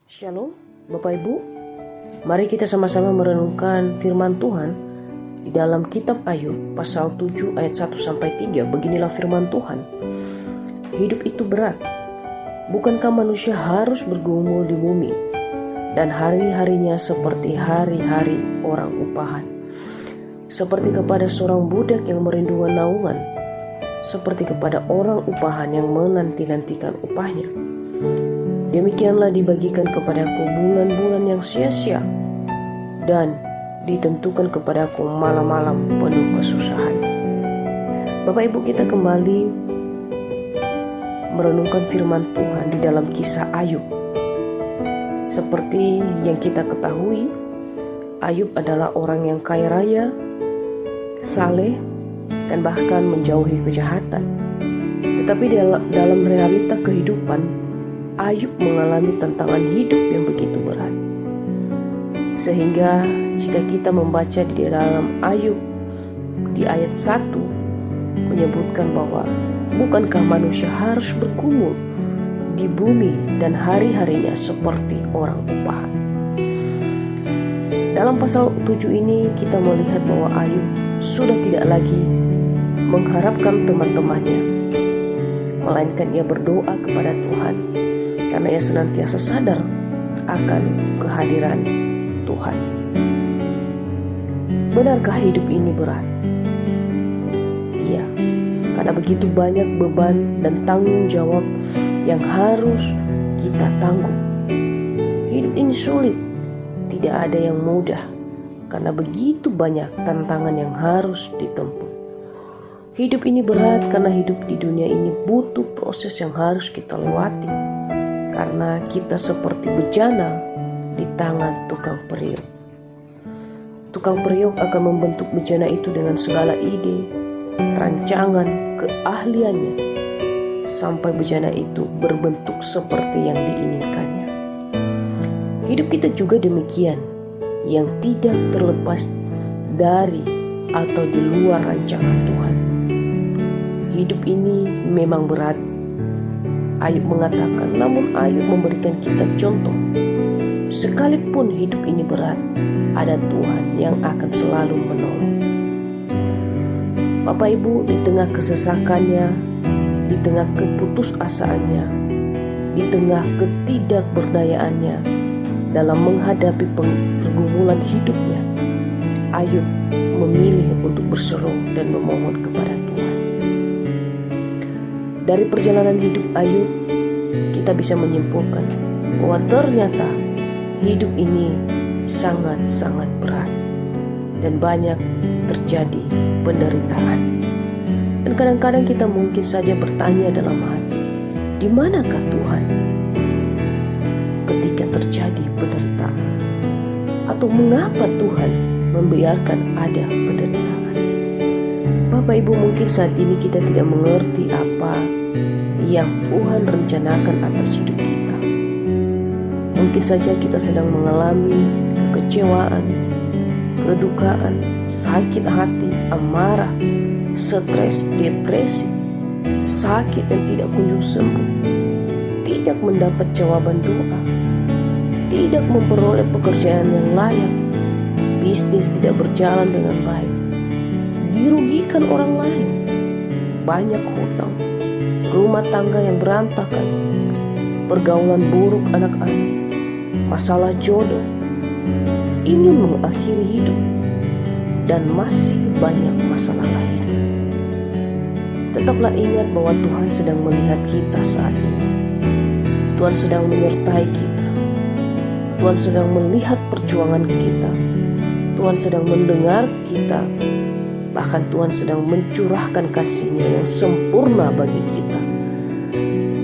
Shalom, Bapak Ibu. Mari kita sama-sama merenungkan firman Tuhan di dalam kitab Ayub pasal 7 ayat 1-3. Beginilah firman Tuhan. Hidup itu berat. Bukankah manusia harus bergumul di bumi dan hari-harinya seperti hari-hari orang upahan? Seperti kepada seorang budak yang merindukan naungan, seperti kepada orang upahan yang menanti-nantikan upahnya. Demikianlah dibagikan kepadaku bulan-bulan yang sia-sia, dan ditentukan kepadaku malam-malam penuh kesusahan. Bapak Ibu, kita kembali merenungkan firman Tuhan di dalam kisah Ayub. Seperti yang kita ketahui, Ayub adalah orang yang kaya raya, saleh, dan bahkan menjauhi kejahatan. Tetapi dalam realita kehidupan, Ayub mengalami tantangan hidup yang begitu berat. Sehingga jika kita membaca di dalam Ayub di ayat 1 menyebutkan bahwa bukankah manusia harus bergumul di bumi dan hari-harinya seperti orang upahan. Dalam pasal 7 ini kita melihat bahwa Ayub sudah tidak lagi mengharapkan teman-temannya, melainkan ia berdoa kepada Tuhan karena ia senantiasa sadar akan kehadiran Tuhan. Benarkah hidup ini berat? Iya, karena begitu banyak beban dan tanggung jawab yang harus kita tanggung. Hidup ini sulit, tidak ada yang mudah, karena begitu banyak tantangan yang harus ditempuh. Hidup ini berat karena hidup di dunia ini butuh proses yang harus kita lewati. Karena kita seperti bejana di tangan tukang periuk. Tukang periuk akan membentuk bejana itu dengan segala ide, rancangan, keahliannya, sampai bejana itu berbentuk seperti yang diinginkannya. Hidup kita juga demikian, yang tidak terlepas dari atau di luar rancangan Tuhan. Hidup ini memang berat. Ayub mengatakan, namun Ayub memberikan kita contoh. Sekalipun hidup ini berat, ada Tuhan yang akan selalu menolong. Bapak Ibu, di tengah kesesakannya, di tengah keputusasaannya, di tengah ketidakberdayaannya dalam menghadapi pergumulan hidupnya, Ayub memilih untuk berseru dan memohon kepada Tuhan. Dari perjalanan hidup Ayub, kita bisa menyimpulkan bahwa ternyata hidup ini sangat-sangat berat dan banyak terjadi penderitaan. Dan kadang-kadang kita mungkin saja bertanya dalam hati, di manakah Tuhan ketika terjadi penderitaan? Atau mengapa Tuhan membiarkan ada penderitaan? Bapak Ibu, mungkin saat ini kita tidak mengerti apa yang Tuhan rencanakan atas hidup kita. Mungkin saja kita sedang mengalami kekecewaan, kedukaan, sakit hati, amarah, stres, depresi, sakit yang tidak kunjung sembuh, tidak mendapat jawaban doa, tidak memperoleh pekerjaan yang layak, bisnis tidak berjalan dengan baik, dirugikan orang lain, banyak hutang, rumah tangga yang berantakan, pergaulan buruk anak-anak, masalah jodoh, ingin mengakhiri hidup, dan masih banyak masalah lain. Tetaplah ingat bahwa Tuhan sedang melihat kita saat ini. Tuhan sedang menyertai kita. Tuhan sedang melihat perjuangan kita. Tuhan sedang mendengar kita. Bahkan Tuhan sedang mencurahkan kasih-Nya yang sempurna bagi kita.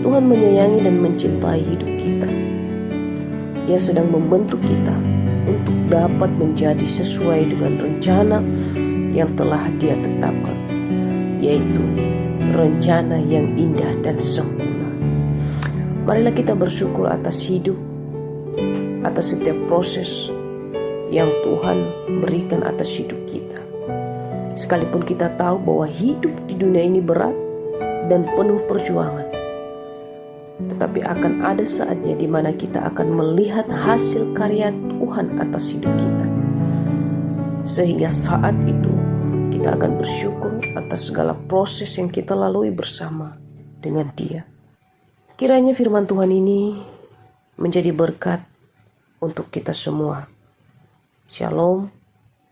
Tuhan menyayangi dan mencintai hidup kita. Dia sedang membentuk kita untuk dapat menjadi sesuai dengan rencana yang telah Dia tetapkan, yaitu rencana yang indah dan sempurna. Marilah kita bersyukur atas hidup, atas setiap proses yang Tuhan berikan atas hidup kita. Sekalipun kita tahu bahwa hidup di dunia ini berat dan penuh perjuangan, tetapi akan ada saatnya di mana kita akan melihat hasil karya Tuhan atas hidup kita. Sehingga saat itu kita akan bersyukur atas segala proses yang kita lalui bersama dengan Dia. Kiranya firman Tuhan ini menjadi berkat untuk kita semua. Shalom,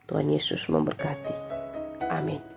Tuhan Yesus memberkati. Amin.